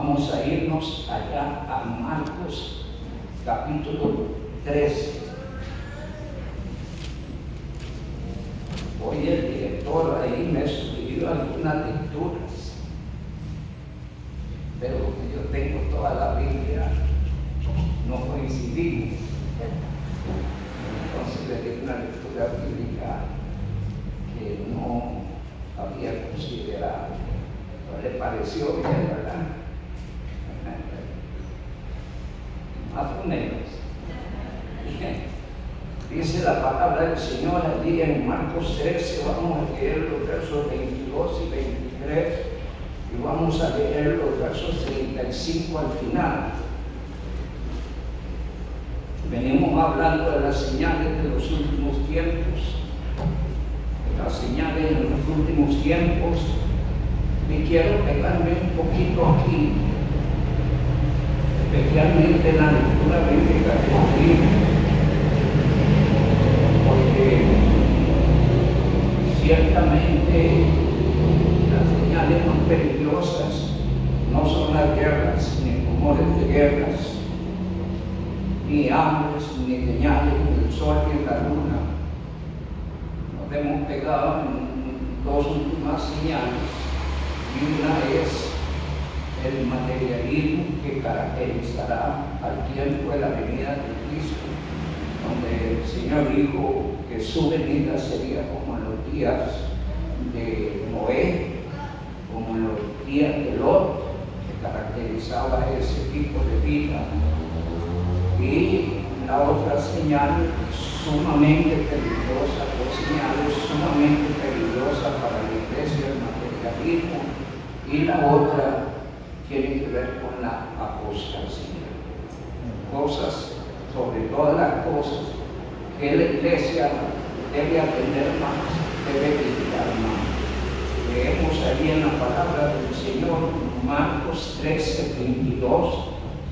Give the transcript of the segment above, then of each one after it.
vamos a irnos allá a Marcos capítulo 13. Hoy el director ahí me sugirió algunas lecturas, pero yo tengo toda la Biblia, no coincidimos. Entonces le di una lectura bíblica que no había considerado, no le pareció bien, ¿verdad? Más o menos. Dice la palabra del Señor allí en Marcos 13, vamos a leer los versos 22 y 23 y vamos a leer los versos 35 al final. Venimos hablando de las señales de los últimos tiempos, las señales de los últimos tiempos, y quiero pegarme un poquito aquí, especialmente en la lectura bíblica que leí, porque ciertamente las señales más peligrosas no son las guerras, ni rumores de guerras, ni hambres, ni señales del sol y la luna. Nos hemos pegado en dos últimas señales, y una es el materialismo que caracterizará al tiempo de la venida de Cristo, donde el Señor dijo que su venida sería como en los días de Noé, como en los días de Lot, que caracterizaba ese tipo de vida. Y la otra señal sumamente peligrosa, dos señales sumamente peligrosas para la iglesia, el materialismo, y la otra tiene que ver con la apostasía. Cosas, sobre todas las cosas, que la iglesia debe atender más, debe vigilar más. Leemos allí en la palabra del Señor, Marcos 13, 22,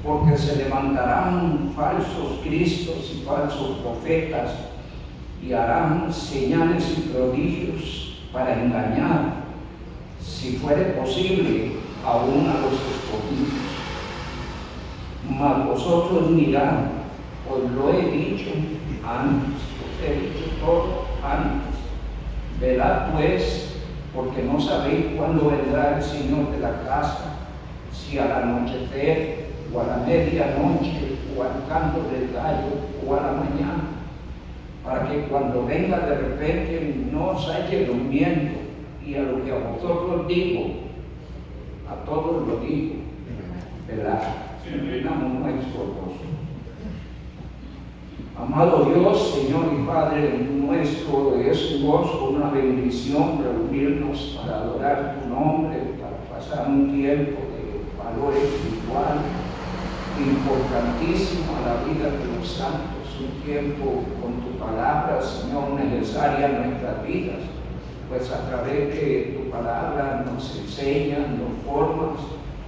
porque se levantarán falsos cristos y falsos profetas y harán señales y prodigios para engañar, si fuere posible, aún a los escogidos. Mas vosotros mirad, os lo he dicho antes, os he dicho todo antes. Velad pues, porque no sabéis cuándo vendrá el Señor de la casa, si al anochecer, o a la medianoche, o al canto del gallo, o a la mañana, para que cuando venga de repente no os halle durmiendo. Y a lo que a vosotros digo, a todos lo digo, ¿verdad? Terminamos nuestro gozo. Amado Dios, Señor y Padre nuestro, es un gozo, una bendición reunirnos para adorar tu nombre, para pasar un tiempo de valor espiritual importantísimo a la vida de los santos, un tiempo con tu palabra, Señor, necesaria en nuestras vidas, pues a través de tu palabra nos enseñas, nos formas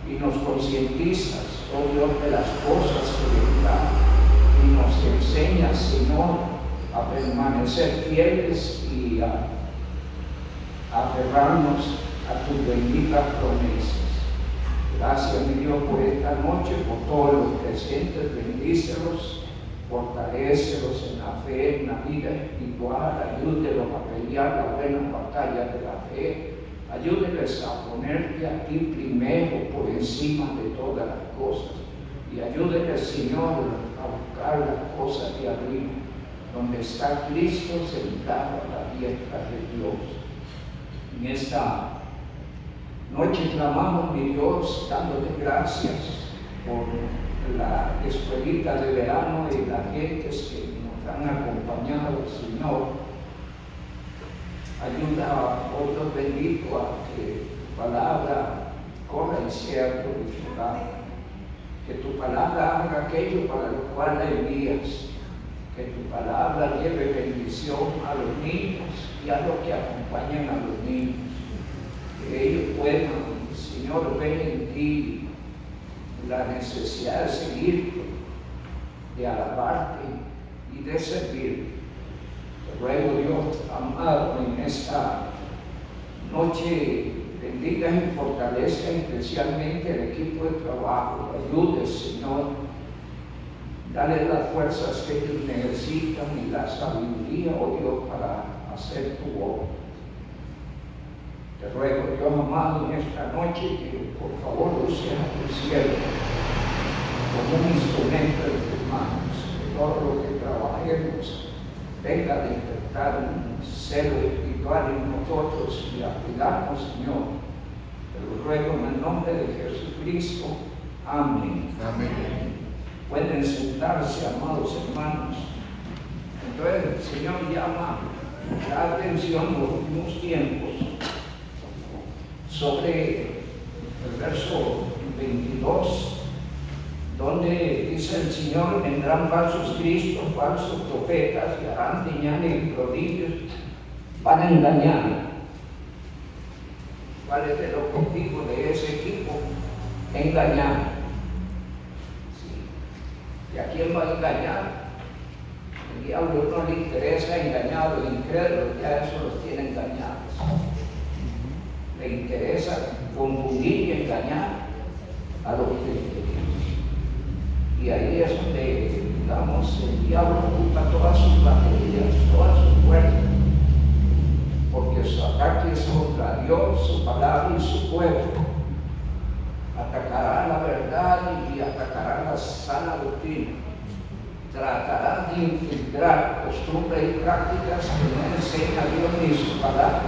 y nos concientizas, oh Dios, de las cosas que vendrán, y nos enseñas, Señor, a permanecer fieles y a aferrarnos a tus benditas promesas. Gracias, mi Dios, por esta noche, por todos los presentes, bendícelos, fortalécelos en la fe, en la vida espiritual, ayúdelos a pelear la buena batalla de la fe, ayúdeles a ponerte a ti primero por encima de todas las cosas, y ayúdeles, Señor, a buscar las cosas de arriba, donde está Cristo sentado a la diestra de Dios. En esta noche clamamos, mi Dios, dándote gracias por la escuelita de verano y las gentes que nos han acompañado, Señor. Ayuda, oh Dios bendito, a que tu palabra corra y sea glorificada. Que tu palabra haga aquello para lo cual la envías. Que tu palabra lleve bendición a los niños y a los que acompañan a los niños. Que ellos puedan, Señor, ver en ti la necesidad de seguirte, de alabarte y de servirte. Te ruego, Dios amado, en esta noche de bendiga y fortalezca especialmente el equipo de trabajo. Ayude, Señor. Dale las fuerzas que ellos necesitan y la sabiduría, oh Dios, para hacer tu obra. Te ruego, Dios amado, en esta noche que por favor uses a tu siervo como un instrumento de tus manos, que todo lo que trabajemos venga a despertar un celo espiritual en nosotros y a cuidarnos, Señor. Te lo ruego en el nombre de Jesucristo. Amén. Amén. Pueden sentarse, amados hermanos. Entonces el Señor llama la atención en los últimos tiempos sobre el verso 22, donde dice el Señor: vendrán falsos cristos, falsos profetas, y harán señales y prodigios para engañar. ¿Cuál es el objetivo de ese equipo? Engañar. ¿Y a quién va a engañar? El diablo no le interesa engañar a los incrédulos, ya eso los tiene engañados. Le interesa confundir y engañar a los cristianos. Y ahí es donde, digamos, el diablo ocupa todas sus baterías, todas sus fuerzas, porque su ataque es contra Dios, su palabra y su pueblo. Atacará la verdad y atacará la sana doctrina. Tratará de infiltrar costumbres y prácticas que no enseña Dios ni su palabra.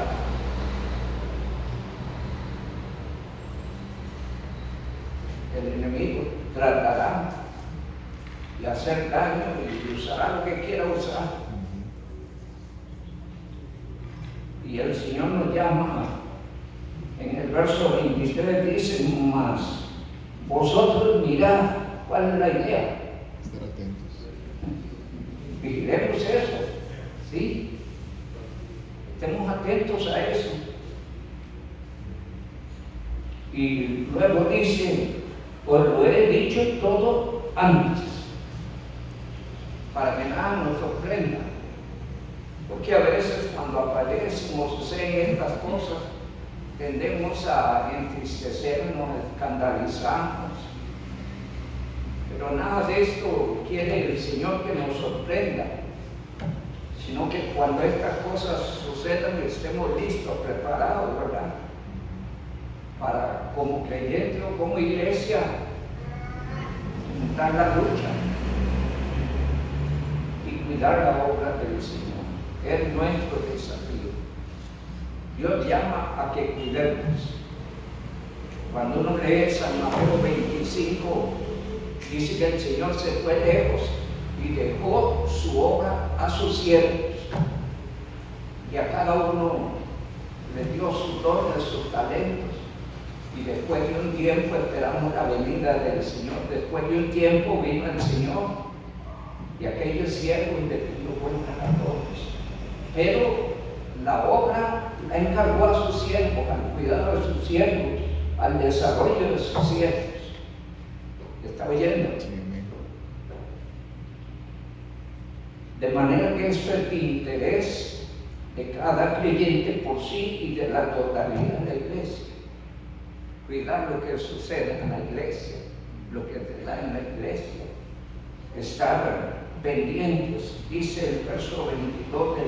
El enemigo tratará de hacer daño y usará lo que quiera usar. Y el Señor nos llama. En el verso 23 dice: más vosotros mirad. ¿Cuál es la idea? Estar atentos. Vigilemos eso, ¿sí? Estemos atentos a eso. Y luego dice: os lo he dicho todo antes, para que nada nos sorprenda. Porque a veces cuando aparecen o suceden estas cosas, tendemos a entristecernos, a escandalizarnos. Pero nada de esto quiere el Señor que nos sorprenda, sino que cuando estas cosas sucedan estemos listos, preparados, ¿verdad? Para, como creyente o como iglesia, enfrentar la lucha y cuidar la obra del Señor. Es nuestro desafío. Dios llama a que cuidemos. Cuando uno lee San Mateo 25, dice que el Señor se fue lejos y dejó su obra a sus siervos. Y a cada uno le dio sus dones, sus talentos. Y después de un tiempo esperamos la venida del Señor. Después de un tiempo vino el Señor y aquellos siervos le pidió cuentas a todos. Pero la obra la encargó a sus siervos, al cuidado de sus siervos, al desarrollo de sus siervos. ¿Está oyendo? De manera que esto es de interés de cada creyente por sí y de la totalidad de la iglesia. Cuidar lo que sucede en la iglesia, lo que se da en la iglesia. Estar pendientes, dice el verso 22 de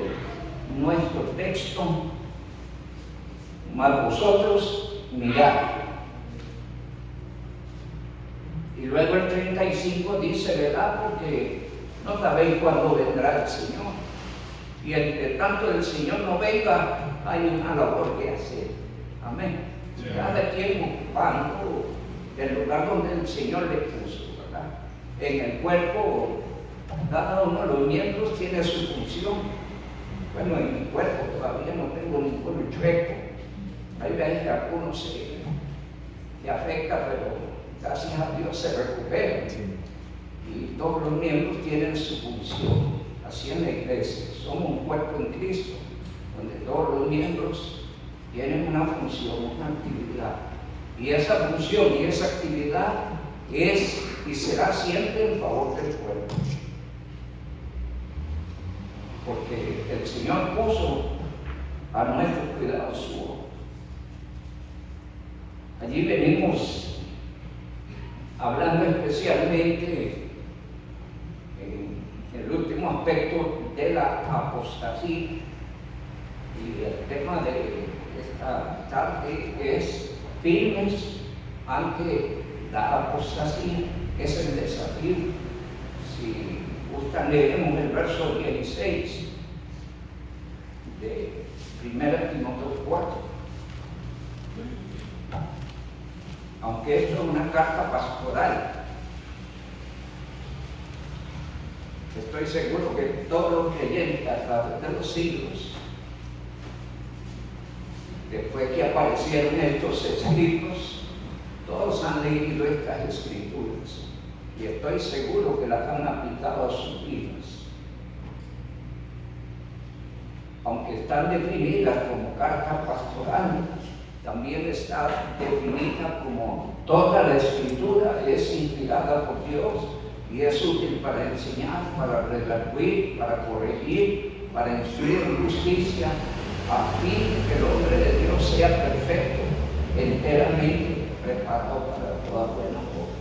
nuestro texto: mas vosotros mirad. Y luego el 35 dice: ¿verdad? Porque no sabéis cuándo vendrá el Señor. Y entre tanto el Señor no venga, hay una labor que hacer. Amén. Sí. Cada quien ocupando el lugar donde el Señor le puso, ¿verdad? En el cuerpo, cada uno de los miembros tiene su función. Bueno, en mi cuerpo todavía no tengo ningún chueco. Hay veces que algunos se afecta, pero gracias a Dios se recupera. Y todos los miembros tienen su función. Así en la iglesia. Somos un cuerpo en Cristo, donde todos los miembros tienen una función, una actividad. Y esa función y esa actividad es y será siempre en favor del cuerpo. Porque el Señor puso a nuestro cuidado su obra. Allí venimos hablando especialmente en el último aspecto de la apostasía, y el tema de esta tarde es firmes ante la apostasía. Es el desafío. Si gustan, leemos el verso 16 de 1 Timoteo 4. Aunque esto es una carta pastoral, estoy seguro que todos los creyentes a través de los siglos, después que aparecieron estos escritos, todos han leído estas escrituras y estoy seguro que las han aplicado a sus vidas. Aunque están definidas como carta pastoral, también está definida como toda la escritura es inspirada por Dios y es útil para enseñar, para redarguir, para corregir, para instruir en justicia, a fin que el hombre de Dios sea perfecto, enteramente preparado para toda buena obra.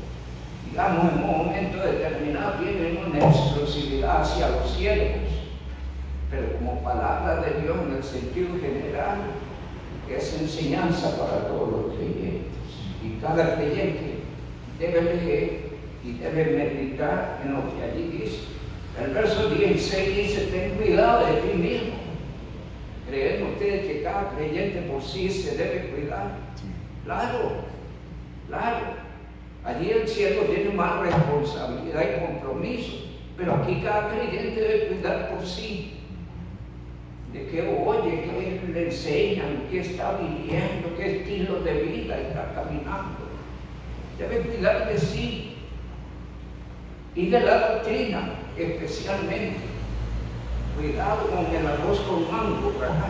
Digamos, en un momento determinado tienen una exclusividad hacia los siervos, pero como palabra de Dios en el sentido general, es enseñanza para todos los creyentes. Y cada creyente debe leer y debe meditar en lo que allí dice. El verso 16 dice: ten cuidado de ti mismo. ¿Creen ustedes que cada creyente por sí se debe cuidar? Claro, claro. Allí el cielo tiene más responsabilidad y compromiso, pero aquí cada creyente debe cuidar por sí. De qué oye, qué le enseñan, qué está viviendo, qué estilo de vida está caminando. Debe cuidar de sí y de la doctrina especialmente. Cuidado con el arroz con mango, ¿verdad?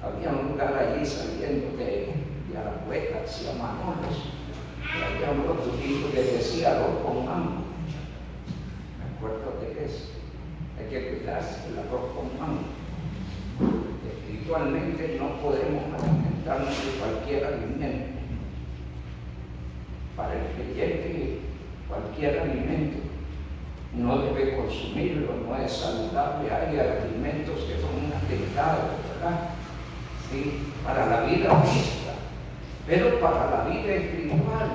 Había un lugar allí saliendo de Arapueta hacia Manolos, y había un rotulito que decía arroz con mango. Me acuerdo de eso. Hay que cuidarse del arroz con mango. Espiritualmente no podemos alimentarnos de cualquier alimento. Para el creyente, cualquier alimento no debe consumirlo, no es saludable. Hay alimentos que son un atentado, ¿verdad? Sí, para la vida física, pero para la vida espiritual,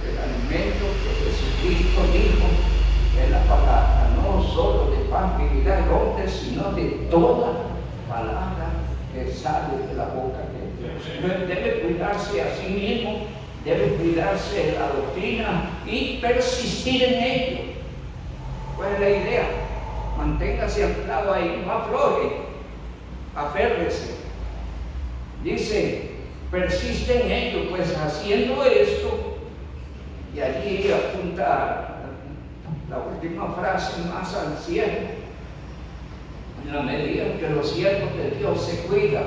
el alimento que Jesucristo dijo es la palabra, no solo de pan vivirá el hombre, sino de toda palabra que sale de la boca de Dios. Entonces debe cuidarse a sí mismo, debe cuidarse de la doctrina y persistir en ello. ¿Cuál es la idea? Manténgase anclado ahí, no afloje, aférrese. Dice, persiste en ello, pues haciendo esto, y allí apunta la última frase más al cielo. En la medida en que los siervos de Dios se cuidan,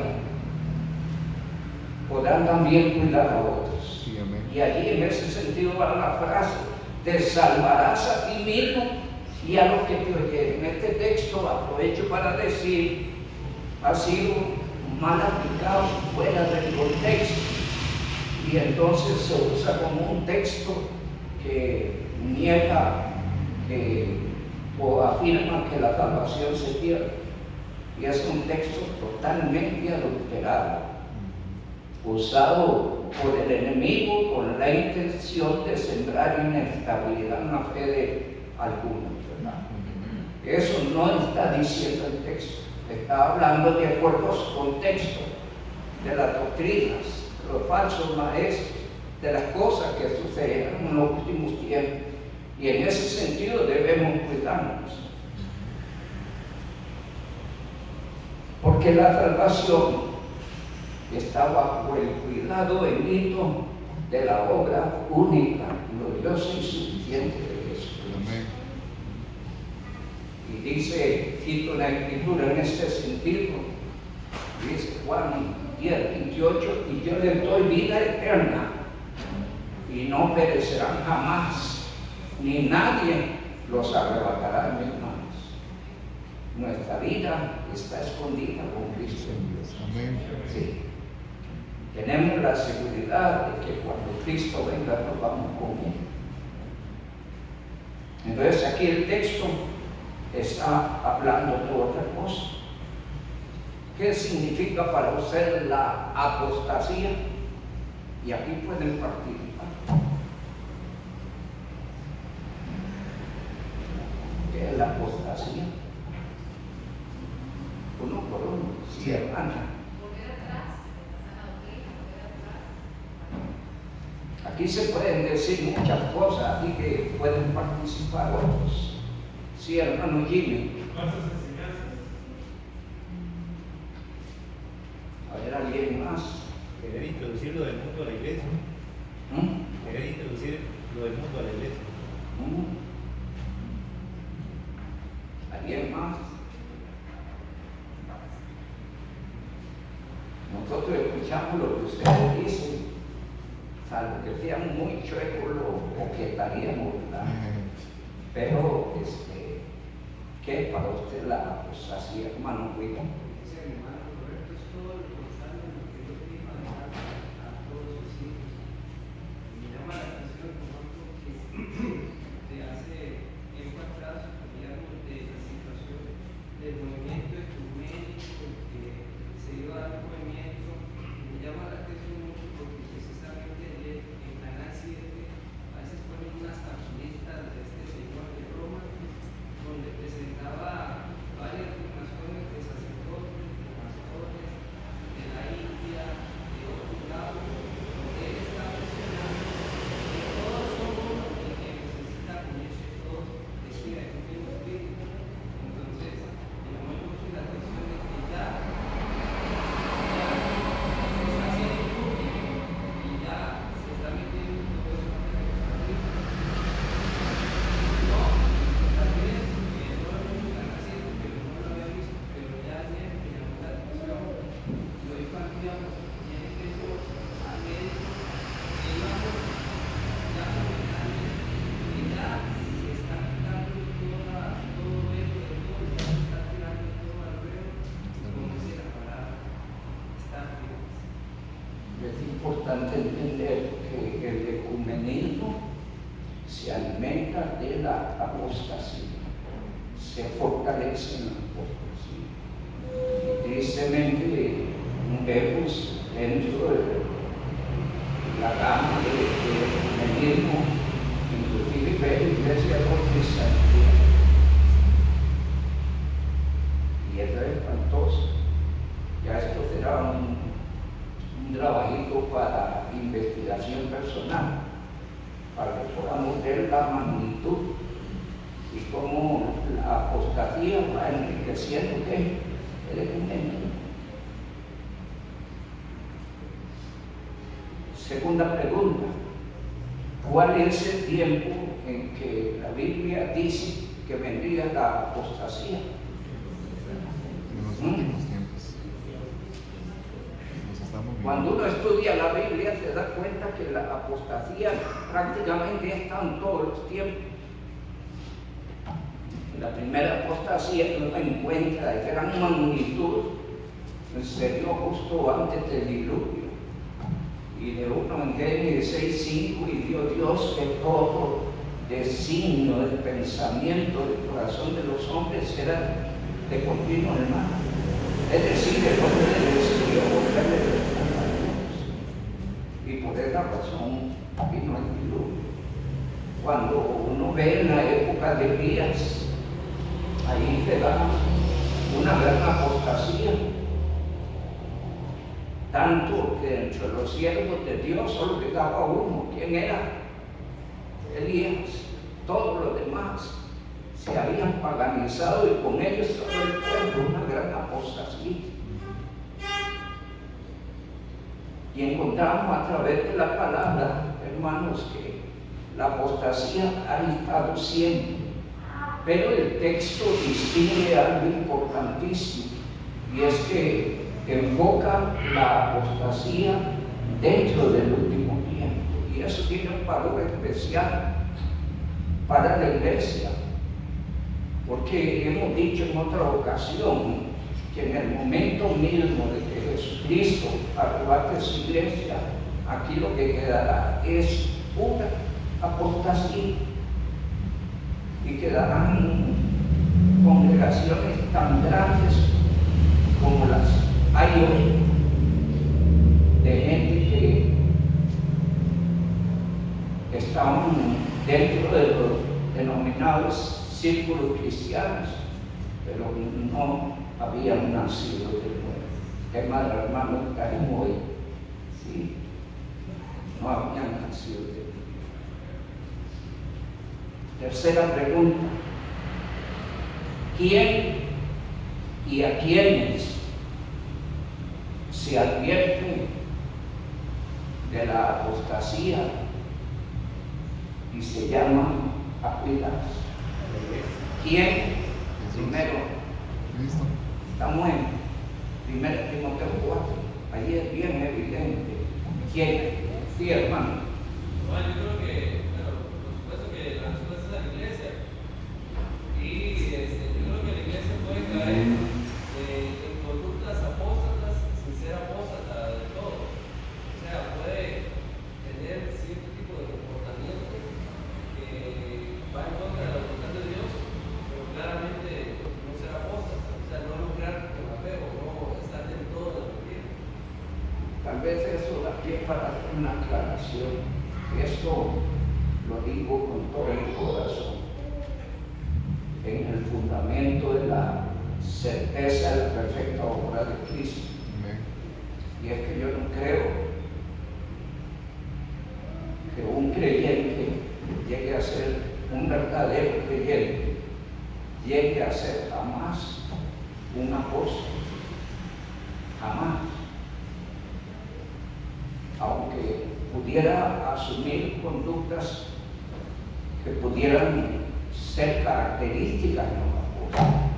podrán también cuidar a otros. Sí, amén. Y allí en ese sentido va la frase: te salvarás a ti mismo y a los que te oyeren. Este texto aprovecho para decir, ha sido mal aplicado fuera del contexto, y entonces se usa como un texto que niega o afirma que la salvación se pierde, y es un texto totalmente adulterado, usado por el enemigo con la intención de sembrar inestabilidad en la fe de algunos, ¿verdad? Eso no está diciendo el texto. Está hablando de acuerdo a su contexto, de las doctrinas, de los falsos maestros, de las cosas que sucedieron en los últimos tiempos. Y en ese sentido debemos cuidarnos. Porque la salvación está bajo el cuidado bendito de la obra única, gloriosa y suficiente de Jesús. Amén. Y dice, cito la Escritura en este sentido, dice Juan 10:28, y yo les doy vida eterna, y no perecerán jamás, ni nadie los arrebatará de mis manos. Nuestra vida está escondida con Cristo en Dios. tenemos la seguridad de que cuando Cristo venga nos vamos con Él. Entonces aquí el texto está hablando de otra cosa. ¿Qué significa para usted la apostasía? Y aquí pueden participar. ¿Qué es la apostasía? Uno por uno, sí, hermana. Volver atrás, Aquí se pueden decir muchas cosas, aquí que pueden participar otros. Sí, hermano Jimmy. Falsas enseñanzas. A ver, alguien más. Querer introducir lo del mundo a la iglesia. Querer introducir lo del mundo a la iglesia. ¿Alguien más? Nosotros escuchamos lo que ustedes dicen, salvo que sean muy chuecos lo objetaríamos, ¿verdad? Pero, ¿qué es para usted la apostasía, hermano William? Sí, hermano Roberto, es todo lo contrario de lo que Dios dijo a todos sus hijos. Me llama la atención, por ejemplo, que de hace tiempo atrás veíamos de la situación del movimiento ecuménico que se iba a dar un movimiento. Me llama la atención mucho porque precisamente ayer en Canal 7 a veces ponen unas cartulitas de este señor de Roma donde presentaba varias afirmaciones de sacerdotes, de pastores, de la India, de otros lados, donde él está mencionando que todos somos uno y que necesita unirse todos, decía el mismo espíritu. Entonces, me llamó mucho la atención de que ya se está haciendo público y ya se está metiendo todo eso en la Biblia. No, tal vez todo el mundo está haciendo, pero no lo había visto, pero ya ayer me llamó la atención. Y hoy cuando íbamos, tiene que yo a médico, que íbamos ya comentando que ya se está quitando todo eso de todo, ya se está tirando todo al ruedo, como dice la palabra, está firme. Es importante entender que el ecumenismo se alimenta de la apostasía, se fortalece en la apostasía. Y tristemente vemos dentro de la gama del ecumenismo, inclusive ver iglesias protestantes. Y eso es espantoso. Ya esto será un trabajito para investigación personal, para que podamos ver la magnitud y cómo la apostasía va enriqueciendo el ecumenismo. Segunda pregunta: ¿cuál es el tiempo en que la Biblia dice que vendría la apostasía? En los últimos tiempos. Nos estamos viendo. Cuando uno estudia la Biblia se da cuenta que la apostasía prácticamente está en todos los tiempos. La primera apostasía que uno encuentra de gran magnitud se dio justo antes del diluvio. Y de uno en Génesis 6:5, y vio Dios que todo designio del pensamiento del corazón de los hombres era de continuo el mal. Es decir, el hombre decidió volverle a Dios. Y por esa razón vino el diluvio. Cuando uno ve en la época de Elías, ahí se da una gran apostasía. Tanto que entre los siervos de Dios solo quedaba uno. ¿Quién era? Elías. Todos los demás se habían paganizado y con ellos todo el pueblo, una gran apostasía. Y encontramos a través de la palabra, hermanos, que la apostasía ha estado siempre. Pero el texto distingue algo importantísimo, y es que enfoca la apostasía dentro del último tiempo. Y eso tiene un valor especial para la iglesia, porque hemos dicho en otra ocasión que en el momento mismo de que Cristo arrebate su iglesia, aquí lo que quedará es pura apostasía y quedarán congregaciones tan grandes como las hay hoy, de gente que estaban dentro de los denominados círculos cristianos, pero no habían nacido de nuevo. Es más, hermano Karim hoy, sí, no habían nacido de nuevo. Tercera pregunta: ¿quién y a quiénes se advierte de la apostasía y se llama a cuidarse? ¿Quién? Primero, Listo. estamos en 1 Timoteo 4, ahí es bien evidente. ¿Quién? Sí, hermano. Bueno, yo creo que, bueno, por supuesto que la respuesta es a la iglesia. Y yo creo que la iglesia puede caer en conductas apóstatas sin ser apóstata del todo. O sea, puede tener cierto tipo de comportamiento que va en contra de la voluntad de Dios, pero claramente no ser apóstata. O sea, no lograr con la fe o no estar en todo la mentira. Tal vez eso da pie para hacer una aclaración. Esto lo digo con todo el corazón, en el fundamento de la certeza de la perfecta obra de Cristo. Amén. Y es que yo no creo que un creyente llegue a ser un verdadero creyente, llegue a ser jamás un apóstol, jamás. Aunque pudiera asumir conductas que pudieran ser características de los apóstoles,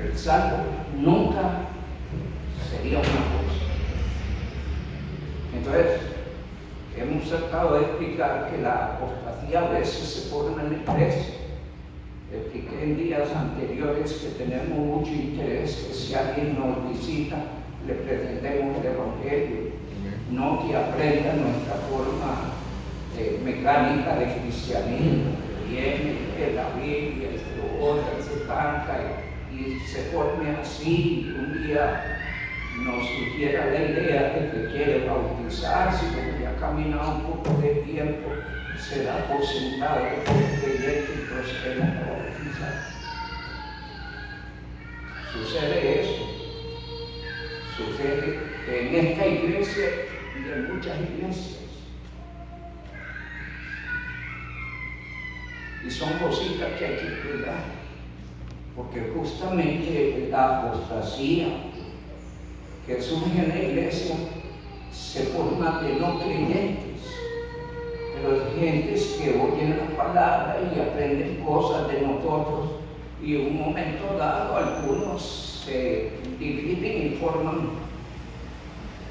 el salvo nunca sería un apóstol. Entonces, hemos tratado de explicar que la apostasía a veces se forma en la iglesia. Expliqué en días anteriores que tenemos mucho interés que si alguien nos visita, le presentemos el Evangelio, no que aprenda nuestra forma mecánica de cristianismo, que viene, lee la Biblia, se lo otra, se canta y se forme así. Un día nos sugiera la idea de que quiere bautizarse, porque ya ha caminado un poco de tiempo, se da por sentado como creyente y procedemos a bautizar. Sucede eso. Sucede en esta iglesia y en muchas iglesias. Y son cositas que hay que cuidar, porque justamente la apostasía que surge en la iglesia se forma de no creyentes, pero de gentes que oyen la palabra y aprenden cosas de nosotros, y en un momento dado algunos se dividen y forman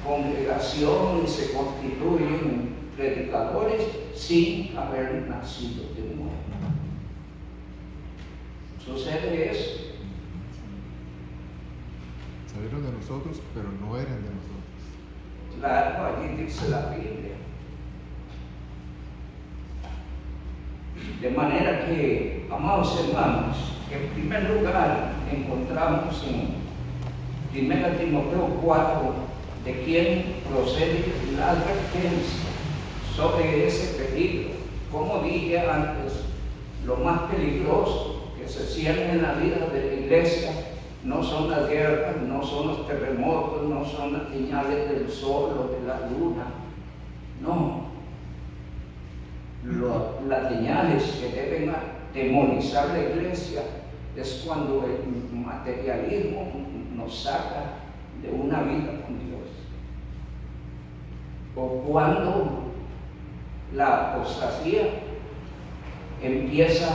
congregación y se constituyen predicadores sin haber nacido de nuevo. Sucede eso. Salieron de nosotros, pero no eran de nosotros. Claro, allí dice la Biblia. De manera que, amados hermanos, en primer lugar encontramos en 1 Timoteo 4 de quién procede la advertencia sobre ese peligro. Como dije antes, lo más peligroso que se cierne en la vida de la iglesia no son las guerras, no son los terremotos, no son las señales del sol o de la luna. No. Las señales que deben atemorizar la iglesia es cuando el materialismo nos saca de una vida con Dios, o cuando la apostasía empieza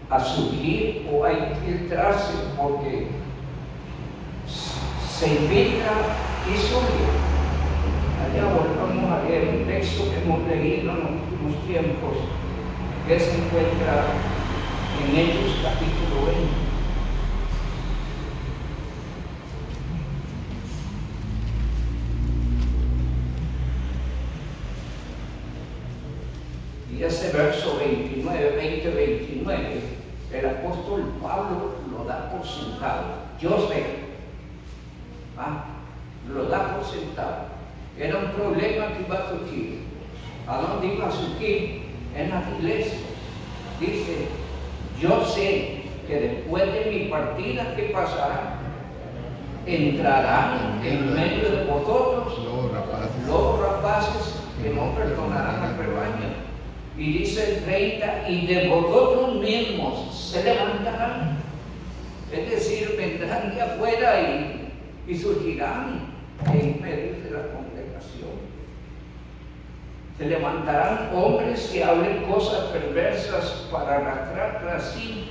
a surgir o a infiltrarse, porque se infiltra y surge. Allá volvamos a leer un texto que hemos leído en los últimos tiempos, que se encuentra en Hechos capítulo 20. Y ese verso 29, el apóstol Pablo lo da por sentado. Yo sé, lo da por sentado. Era un problema que iba a surgir. ¿A dónde iba a surgir? En las iglesias. Dice, yo sé que después de mi partida, ¿qué pasará? Entrarán en medio de vosotros los rapaces que no perdonarán al rebaño. Y dice el 30, y de vosotros mismos se levantarán. Es decir, vendrán de afuera y surgirán en medio de la congregación. Se levantarán hombres que hablen cosas perversas para arrastrar tras sí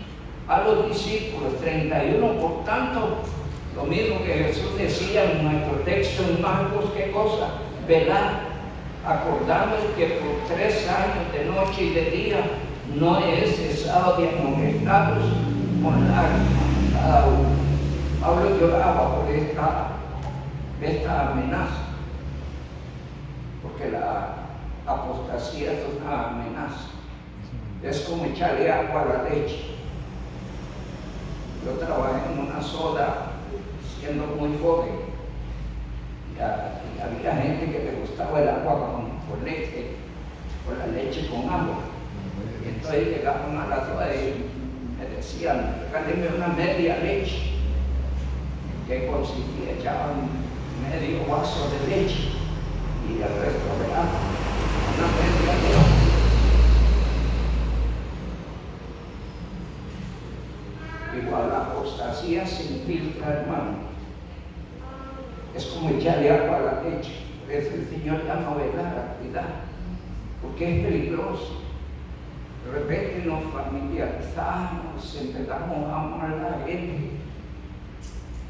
a los discípulos. 31, por tanto, lo mismo que Jesús decía en nuestro texto en Marcos, ¿qué cosa? Velad, acordando que por 3 años de noche y de día no he cesado de amonestaros con lágrimas cada uno. Pablo lloraba por esta amenaza, porque la apostasía es una amenaza. Es como echarle agua a la leche. Yo trabajé en una soda siendo muy joven. Y había gente que le gustaba el agua con leche, con la leche con agua. Y entonces llegaban a la soda y me decían, regáleme una media leche. Que consistía, echaban medio vaso de leche y el resto de agua. Una media leche. Igual la apostasía se infiltra, hermano. Es como echarle agua a la leche. Por eso el Señor llama a velar, a cuidar, porque es peligroso. De repente nos familiarizamos, empezamos a amar a la gente.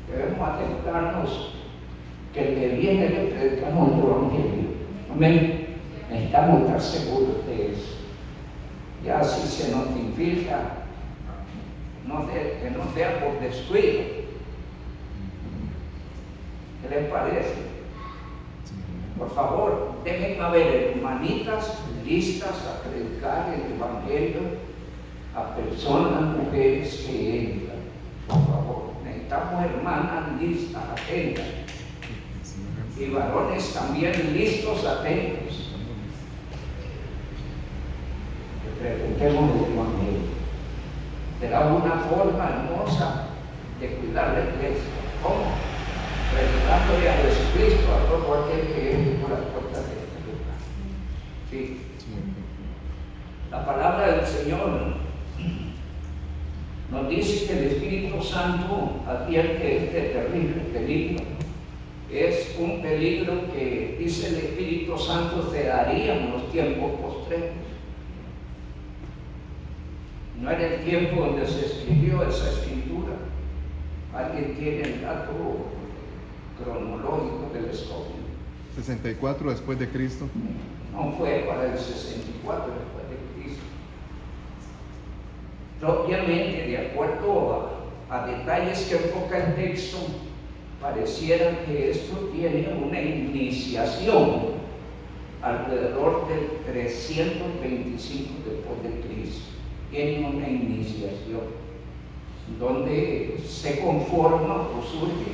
Debemos aceptarnos que el que viene le predicamos el Evangelio. Amén. Necesitamos estar seguros de eso. Ya si se nos infiltra, que no sea por descuido. ¿Qué les parece? Por favor, déjenme ver hermanitas listas a predicar el Evangelio a personas, mujeres que entran. Por favor, necesitamos hermanas listas, atentas. Y varones también listos, atentos. Que presentemos el Evangelio. Será una forma hermosa de cuidar la iglesia. ¿Cómo? Predicándole a Jesucristo a todo aquel que entre por las puertas de este lugar. Sí. La palabra del Señor nos dice que el Espíritu Santo advierte este terrible peligro. Es un peligro que, dice el Espíritu Santo, se daría en los tiempos postreros. No era el tiempo donde se escribió esa escritura. ¿Alguien tiene el dato cronológico del escopio? 64 después de Cristo. No fue para el 64 después de Cristo. Obviamente, de acuerdo a detalles que enfoca el texto, pareciera que esto tiene una iniciación alrededor del 325 después de Cristo. Tiene una iniciación donde se conforma o surge.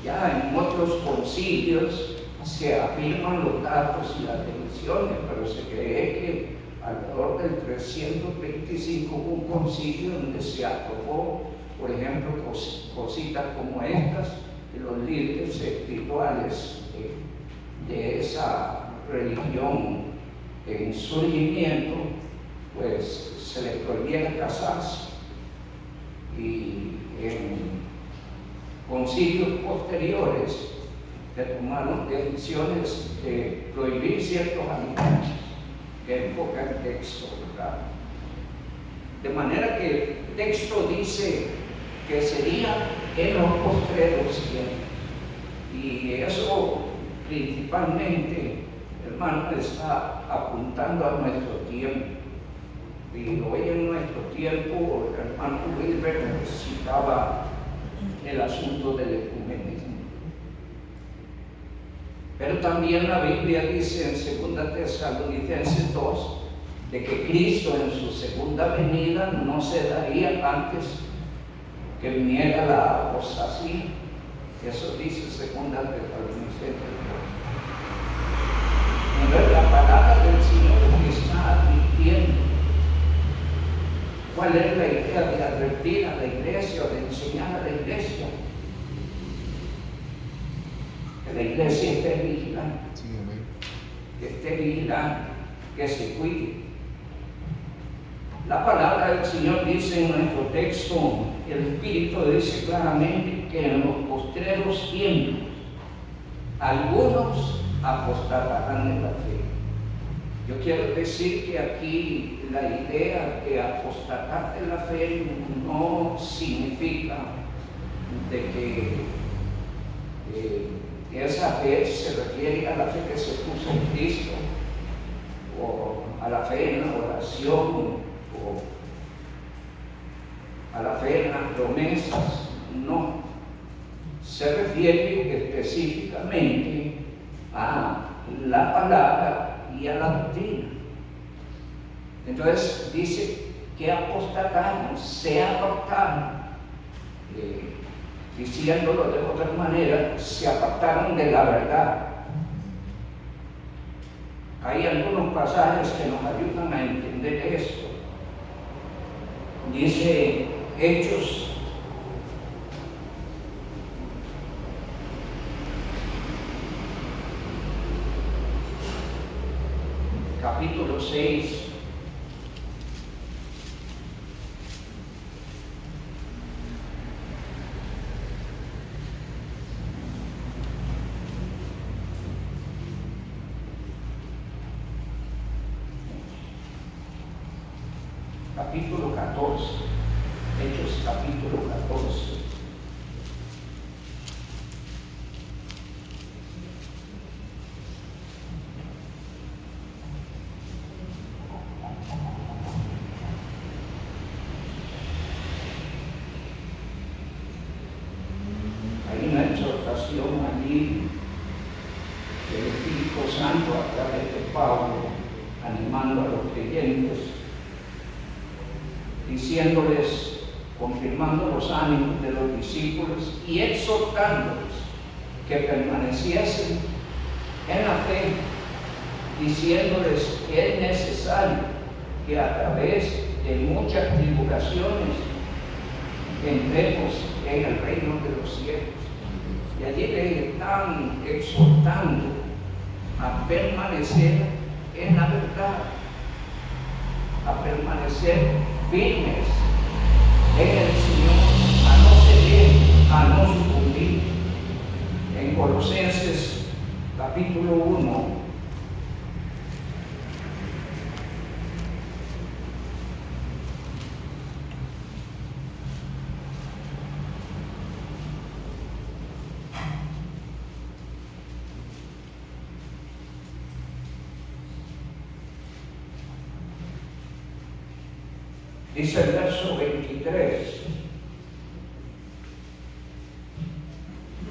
Ya en otros concilios se afirman los datos y las dimensiones, pero se cree que alrededor del 325 hubo un concilio donde se aprobó, por ejemplo, cositas como estas, de los líderes espirituales de esa religión en surgimiento, pues se les prohibía casarse. Y en concilios posteriores se tomaron decisiones de prohibir ciertos alimentos que enfoca el texto, ¿verdad? De manera que el texto dice que sería en los postreros tiempos. Y eso principalmente, hermano, está apuntando a nuestro tiempo. Y hoy en nuestro tiempo, el hermano Wilber citaba el asunto del ecumenismo. Pero también la Biblia dice en 2 Tesalonicenses 2, de que Cristo en su segunda venida no se daría antes que viniera la apostasía. Eso dice segunda de Tesalonicenses. Entonces la palabra del Señor está advirtiendo cuál es la idea de advertir a la iglesia o de enseñar a la iglesia. Que la iglesia esté vigilante, Sí, amén. que esté vigilante, que se cuide. La palabra del Señor dice en nuestro texto, el Espíritu dice claramente que en los postreros tiempos algunos apostatarán de la fe. Yo quiero decir que aquí la idea de apostatar de la fe no significa de que esa fe se refiere a la fe que se puso en Cristo, o a la fe en la oración, o a la fe en las promesas. No, se refiere específicamente a la palabra y a la doctrina. Entonces dice que apostataron, se apartaron, diciéndolo de otra manera, se apartaron de la verdad. Hay algunos pasajes que nos ayudan a entender esto. Dice Hechos capítulo 6, capítulo 14, Hechos capítulo 14. Hay una exhortación allí del Espíritu Santo a través de Pablo, animando a los creyentes, diciéndoles, confirmando los ánimos de los discípulos y exhortándoles que permaneciesen en la fe, diciéndoles que es necesario que a través de muchas tribulaciones entremos en el reino de los cielos. Y allí les están exhortando a permanecer en la verdad, a permanecer firmes en el Señor, a no ceder, a no sucumbir. En Colosenses capítulo 1, dice el verso 23,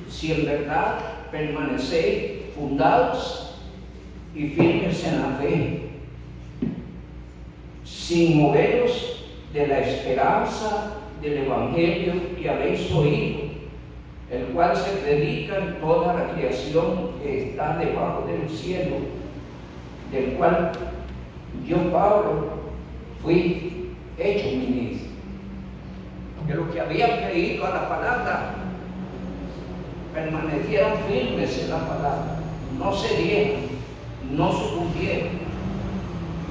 si en verdad permanecéis fundados y firmes en la fe, sin moveros de la esperanza del Evangelio que habéis oído, el cual se predica en toda la creación que está debajo del cielo, del cual yo, Pablo, fui hecho ministro. Que los que habían creído a la palabra permanecieran firmes en la palabra, no cedieran, no sucumbieran.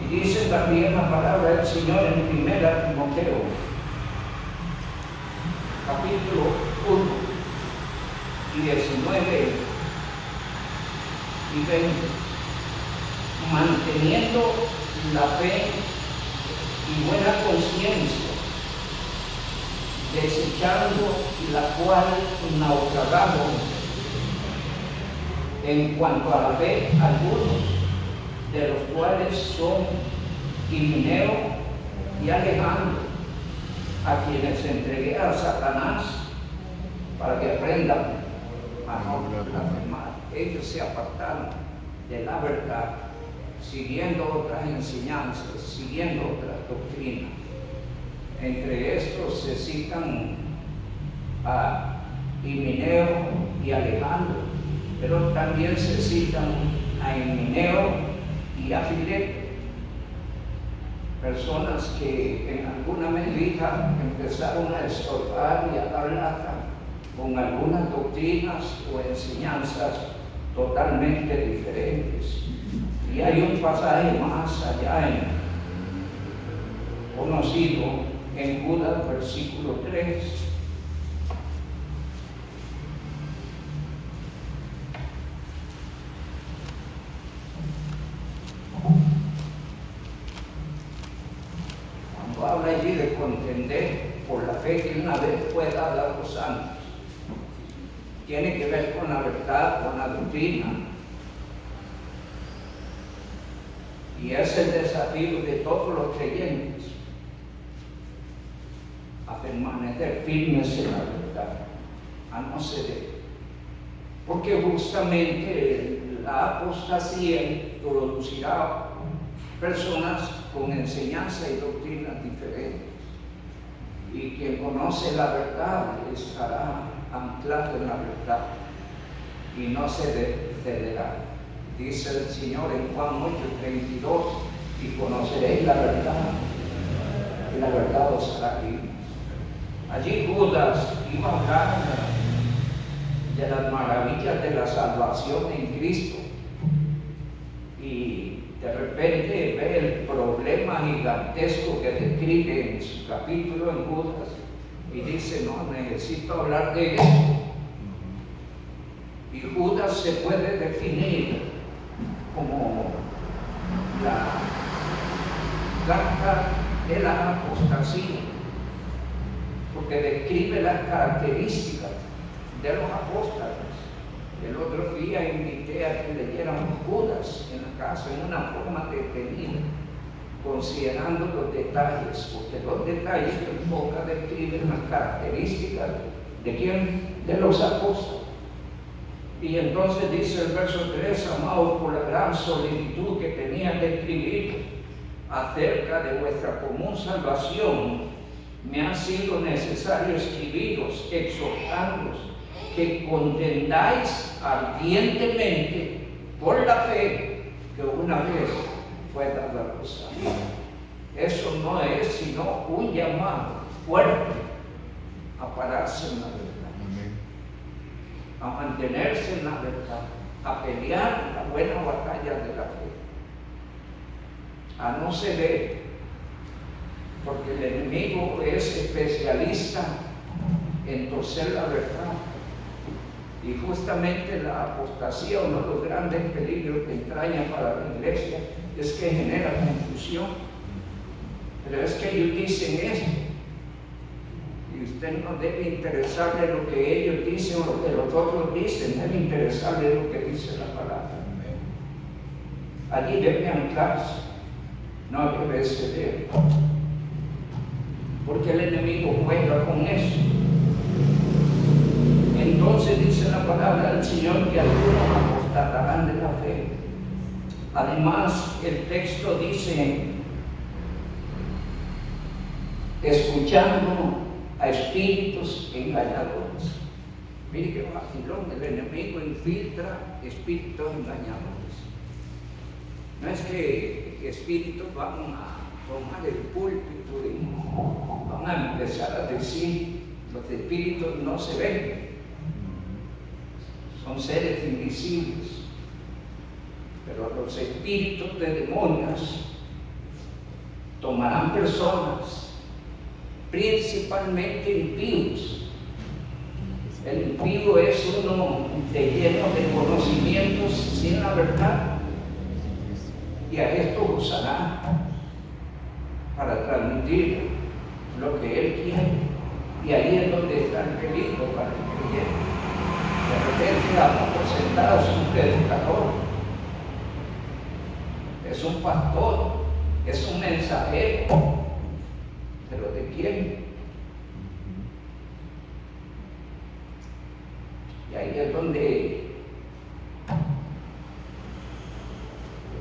Y dice también la palabra del Señor en 1 Timoteo capítulo 1 y 19 y 20, manteniendo la fe y buena conciencia, desechando la cual naufragamos en cuanto a la fe algunos, de los cuales son Himeneo y Alejandro, a quienes entregué a Satanás para que aprendan a no blasfemar. Ellos se apartaron de la verdad, siguiendo otras enseñanzas, siguiendo otras doctrinas. Entre estos se citan a Himeneo y Alejandro, pero también se citan a Himeneo y a Fileto, personas que en alguna medida empezaron a estorbar y a dar lata con algunas doctrinas o enseñanzas totalmente diferentes. Y hay un pasaje más allá conocido en Judas, versículo 3. Cuando habla allí de contender por la fe que una vez fue dada a los santos, tiene que ver con la verdad, con la doctrina. Y es el desafío de todos los creyentes a permanecer firmes en la verdad, a no ceder. Porque justamente la apostasía producirá personas con enseñanza y doctrinas diferentes. Y quien conoce la verdad estará anclado en la verdad y no cederá. Dice el Señor en Juan 8:32, y conoceréis la verdad, y la verdad os hará libres. Allí Judas iba a hablar de las maravillas de la salvación en Cristo, y de repente ve el problema gigantesco que describe en su capítulo en Judas, y dice: no, necesito hablar de esto. Y Judas se puede definir como la carta de la apostasía, porque describe las características de los apóstoles. El otro día invité a que leyeran Judas en la casa en una forma detenida, considerando los detalles, porque los detalles que enfoca describen las características de quién, de los apóstoles. Y entonces dice el verso 3: amados, por la gran solicitud que tenía de escribir acerca de vuestra común salvación, me ha sido necesario escribiros, exhortándoos que contendáis ardientemente por la fe que una vez fue dada a los santos. Eso no es sino un llamado fuerte a pararse en la verdad, a mantenerse en la verdad, a pelear la buena batalla de la fe, a no ceder, porque el enemigo es especialista en torcer la verdad. Y justamente la apostasía, uno de los grandes peligros que entraña para la iglesia, es que genera confusión. Pero es que ellos dicen esto, y usted no debe interesarle lo que ellos dicen o lo que los otros dicen, debe interesarle lo que dice la palabra. Allí debe anclarse, no debe ceder, porque el enemigo juega con eso. Entonces dice la palabra del Señor que algunos apostatarán de la fe. Además, el texto dice: escuchando a espíritus engañadores. Mire que vacilón, el enemigo infiltra espíritus engañadores. No es que espíritus van a tomar el púlpito y van a empezar a decir: los espíritus no se ven, son seres invisibles. Pero los espíritus de demonios tomarán personas, principalmente impíos. El impío es uno lleno de conocimientos sin la verdad, y a esto usará para transmitir lo que él quiere, y ahí es donde está el peligro para el creyente. De repente damos por sentado, es un predicador, es un pastor, es un mensajero, pero ¿de quién? Y ahí es donde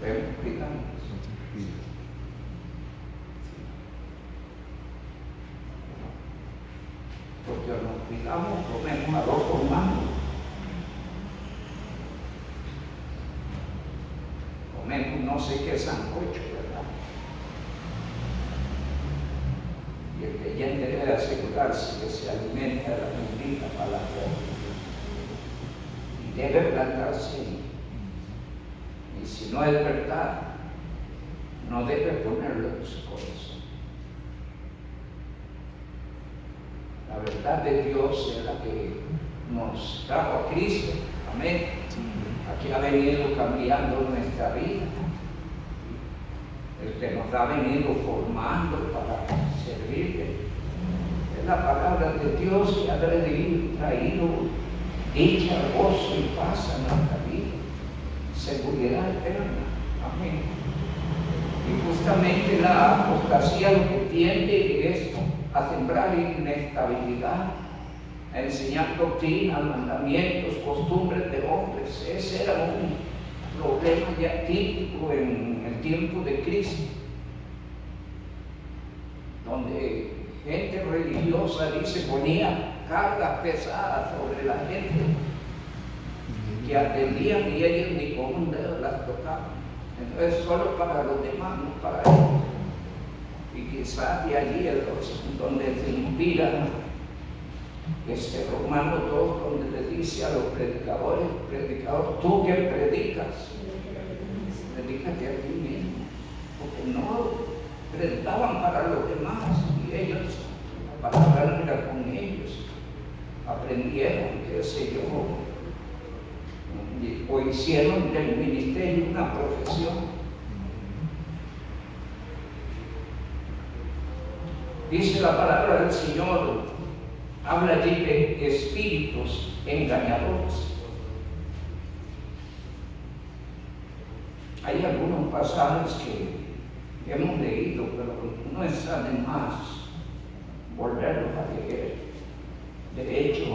debemos cuidar. llegamos, comemos arroz con mango. Comemos no sé qué sancocho, ¿verdad? Y el creyente debe asegurarse que se alimenta de la bendita palabra y debe plantarse ahí. Y si no es verdad, no debe ponerlo en su corazón. La verdad de Dios es la que nos trajo a Cristo. Amén. Aquí ha venido cambiando nuestra vida. El que nos ha venido formando para servirle. Es la palabra de Dios que ha traído dicha, gozo y paz a nuestra vida. Seguridad eterna. Amén. Y justamente la apostasía lo que tiende es a sembrar inestabilidad, a enseñar doctrinas, mandamientos, costumbres de hombres. Ese era un problema ya típico en el tiempo de Cristo, donde gente religiosa ponía cargas pesadas sobre la gente que atendían y ellos ni con un dedo las tocaban. Entonces solo para los demás, no para ellos. Y quizás de allí es donde se inspira Romano 2, donde le dice a los predicadores, tú que predicas, predícate a ti mismo, porque no predicaban para los demás y ellos, la palabra no era con ellos, aprendieron, qué sé yo, o hicieron del ministerio una profesión. Dice la palabra del Señor, habla allí de espíritus engañadores. Hay algunos pasajes que hemos leído, pero no está de más volverlos a leer. De hecho,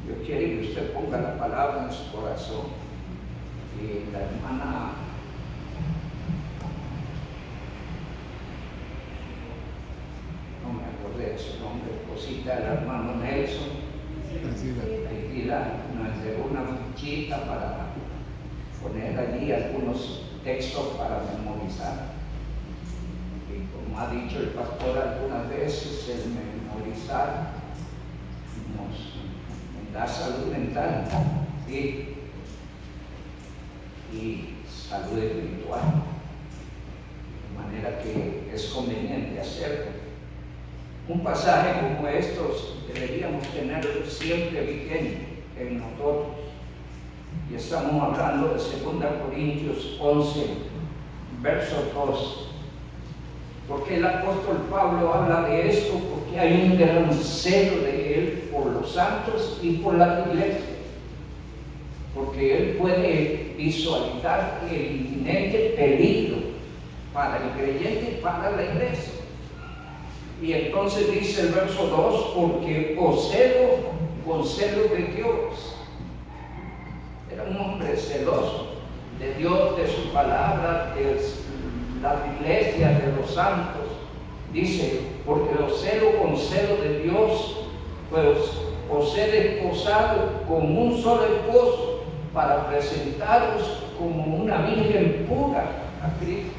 yo quiero que usted ponga la palabra en su corazón. Y la hermana no me acordé de su nombre, cosita del hermano Nelson. Priscila nos dejó una fichita para poner allí algunos textos para memorizar. Y como ha dicho el pastor algunas veces, el memorizar nos da salud mental, ¿sí? Y salud espiritual, de manera que es conveniente hacerlo. Un pasaje como estos deberíamos tenerlo siempre vigente en nosotros. Y estamos hablando de 2 Corintios 11, verso 2. Porque el apóstol Pablo habla de esto, porque hay un gran celo de él por los santos y por la iglesia. Porque él puede visualizar el inminente peligro para el creyente y para la iglesia. Y entonces dice el verso 2, porque os celo con celo de Dios. Era un hombre celoso de Dios, de su palabra, de las iglesias, de los santos. Dice, porque os celo con celo de Dios, pues os he desposado con un solo esposo para presentaros como una virgen pura a Cristo.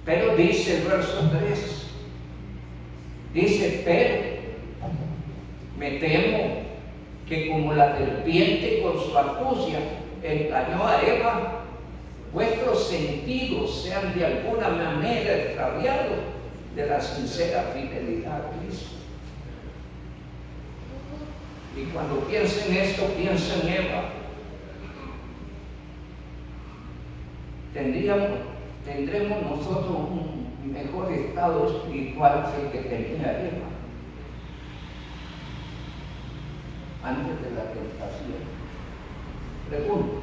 Pero dice el verso 3, dice, pero me temo que como la serpiente con su astucia engañó a Eva, vuestros sentidos sean de alguna manera extraviados de la sincera fidelidad a Cristo. Y cuando piensen esto, piensen en Eva. Tendremos nosotros un mejor estado espiritual que el que tenía Eva antes de la tentación. Pregunto.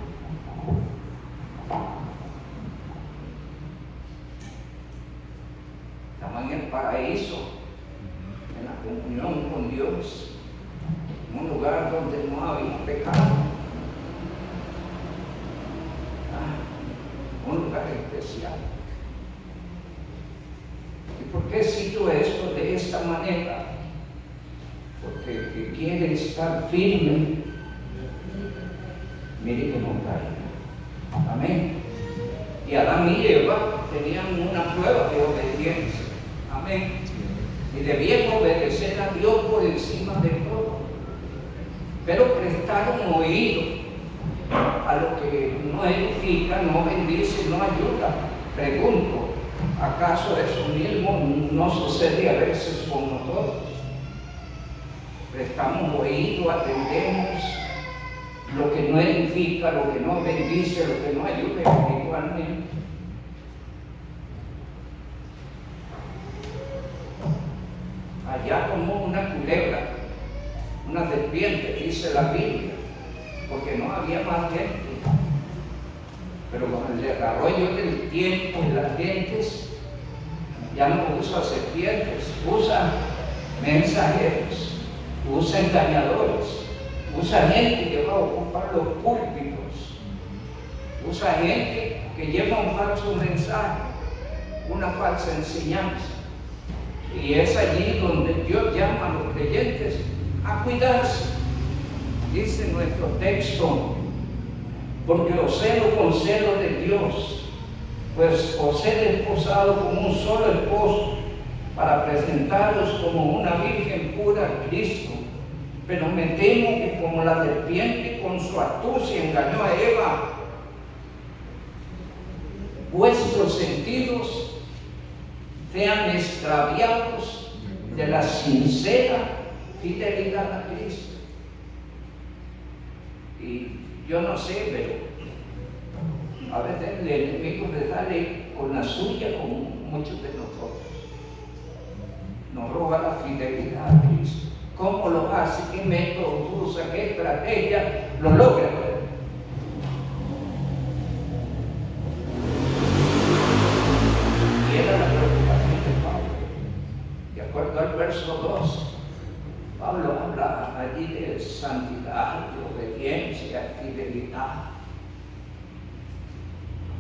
Estamos en el paraíso, en la comunión con Dios, en un lugar donde no había pecado. Un lugar especial. ¿Y por qué qué cito esto de esta manera? Porque el que quiere estar firme, mire que no caiga. Amén. Y Adán y Eva tenían una prueba de obediencia. Amén. Y debían obedecer a Dios por encima de todo. Pero prestaron oído a lo que no edifica, no bendice, no ayuda. Pregunto, ¿acaso eso mismo no sucede a veces con nosotros? Prestamos oído, atendemos lo que no edifica, lo que no bendice, lo que no ayuda espiritualmente. Allá como una culebra, una serpiente, dice la Biblia, porque no había más gente. Pero con el desarrollo del tiempo y las gentes, ya no usa serpientes, usa mensajeros, usa engañadores, usa gente que va a ocupar los púlpitos, usa gente que lleva un falso mensaje, una falsa enseñanza. Y es allí donde Dios llama a los creyentes a cuidarse. Dice nuestro texto: porque os celo con celo de Dios, pues os he desposado como un solo esposo, para presentaros como una virgen pura a Cristo. Pero me temo que como la serpiente con su astucia engañó a Eva, vuestros sentidos sean extraviados de la sincera fidelidad a Cristo. Y yo no sé, pero a veces el enemigo le sale con la suya con muchos de nosotros. Nos roba la fidelidad a Cristo. ¿Cómo lo hace? ¿Qué método usa? ¿Qué estrategia lo logra? Y era la preocupación de Pablo. De acuerdo al verso 2, Pablo habla allí de santidad, de obediencia, de fidelidad,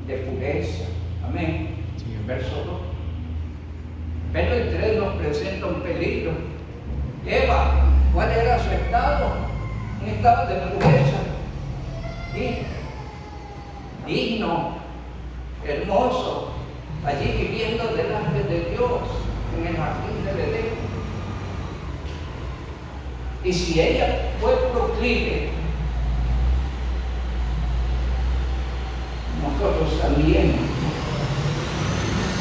de pureza. Amén. Verso 2. Pero el 3 nos presenta un peligro. Eva, ¿cuál era su estado? Un estado de pureza, digno, hermoso, allí viviendo delante de Dios en el jardín del Edén. Y si ella fue proclive, nosotros también,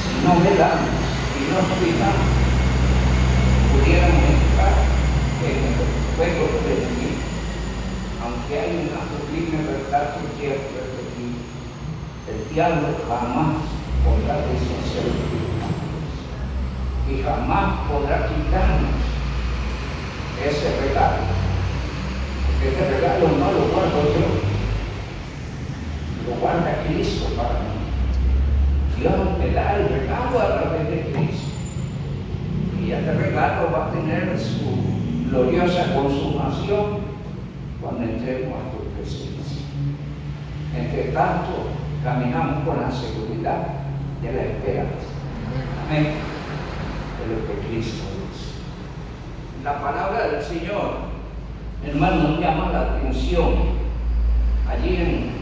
si no velamos y no cuidamos, pudiéramos estar en el fuego del enemigo. Aunque hay una sublime verdad que quiero repetir: el diablo jamás podrá deshacer y jamás podrá quitarnos ese regalo. Porque ese regalo no lo guardo yo, lo guarda Cristo para mí. Dios me da el regalo a través de Cristo. Y este regalo va a tener su gloriosa consumación cuando entremos a tu presencia. Entre tanto, caminamos con la seguridad de la esperanza. Amén. De lo que Cristo dice. La palabra del Señor, hermano, nos llama la atención. Allí en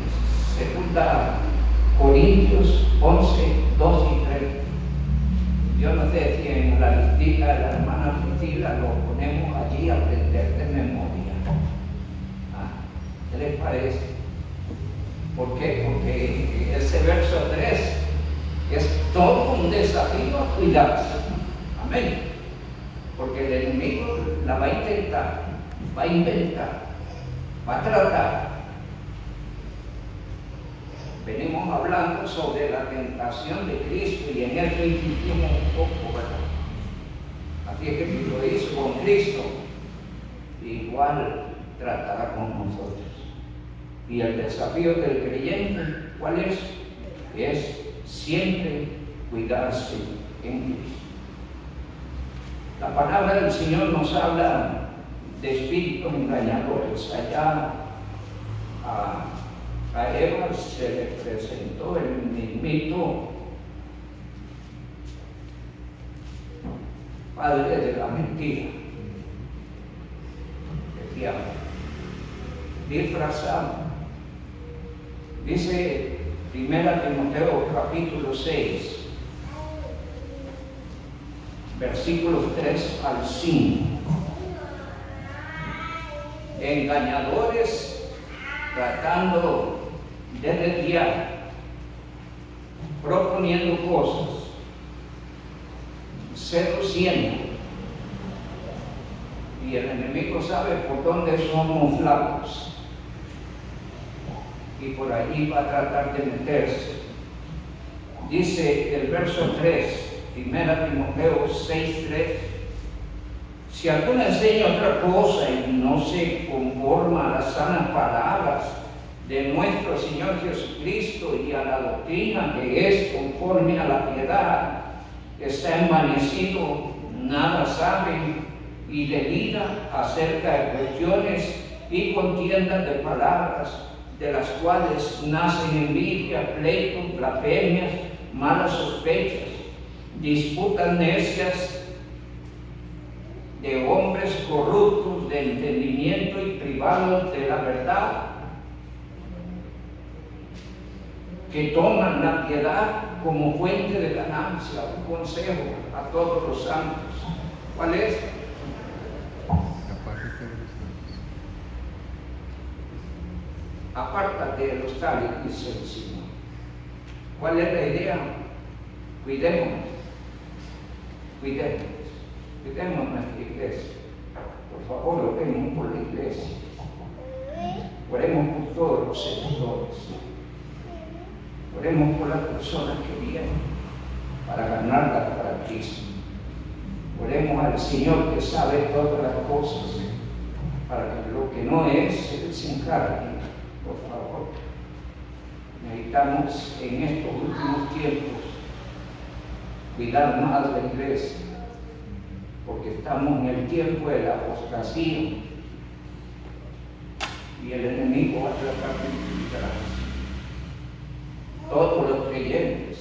2 Corintios 11, 2 y 3. Yo no sé si en la listita de la hermana Priscila lo ponemos allí a aprender de memoria. ¿Qué les parece? ¿Por qué? Porque ese verso 3 es todo un desafío a cuidarse. Amén. Porque el enemigo la va a intentar, va a inventar, va a tratar. Venimos hablando sobre la tentación de Cristo y en eso insistimos un poco, ¿verdad? Así es que si lo hizo con Cristo, igual tratará con nosotros. Y el desafío del creyente, ¿cuál es? Es siempre cuidarse en Cristo. La palabra del Señor nos habla de espíritus engañadores. Allá a Eva se le presentó el mismito padre de la mentira, el diablo, disfrazado. Dice 1 Timoteo capítulo 6, versículos 3 al 5. Engañadores tratando de desviar, proponiendo cosas, seduciendo. Y el enemigo sabe por dónde somos flacos. Y por allí va a tratar de meterse. Dice el verso 3, 1 Timoteo 6:3. Si alguno enseña otra cosa y no se conforma a las sanas palabras de nuestro Señor Jesucristo y a la doctrina que es conforme a la piedad, está envanecido, nada sabe y delira acerca de cuestiones y contiendas de palabras, de las cuales nacen envidia, pleitos, blasfemias, malas sospechas, disputas necias de hombres corruptos de entendimiento y privados de la verdad, que toman la piedad como fuente de ganancia. Un consejo a todos los santos. ¿Cuál es? Apártate de los tales, dice el Señor. ¿Cuál es la idea? Cuidémonos nuestra iglesia. Por favor, oremos por la iglesia. Oremos por todos los sectores. Oremos por las personas que vienen para ganarlas para Cristo. Oremos al Señor que sabe todas las cosas, para que lo que no es, Él se encargue. Por favor, necesitamos en estos últimos tiempos cuidar más de la iglesia, porque estamos en el tiempo de la apostasía y el enemigo va a tratar de infiltrarse. Todos los creyentes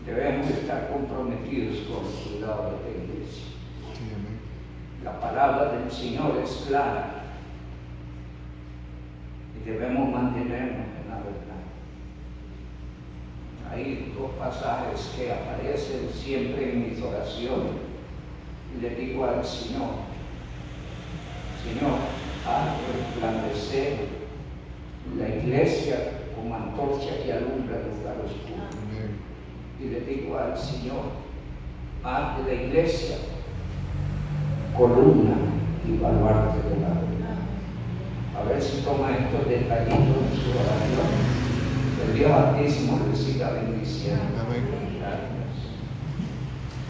debemos estar comprometidos con el cuidado de la iglesia. La palabra del Señor es clara y debemos mantenernos en la verdad. Hay dos pasajes que aparecen siempre en mis oraciones y le digo al Señor: Señor, haz resplandecer la iglesia como antorcha que alumbra el lugar oscuro. Y le digo al Señor: haz de la iglesia columna y baluarte de la verdad. A ver si toma estos detallitos en su oración. El Dios Altísimo le siga bendiciendo. Amén.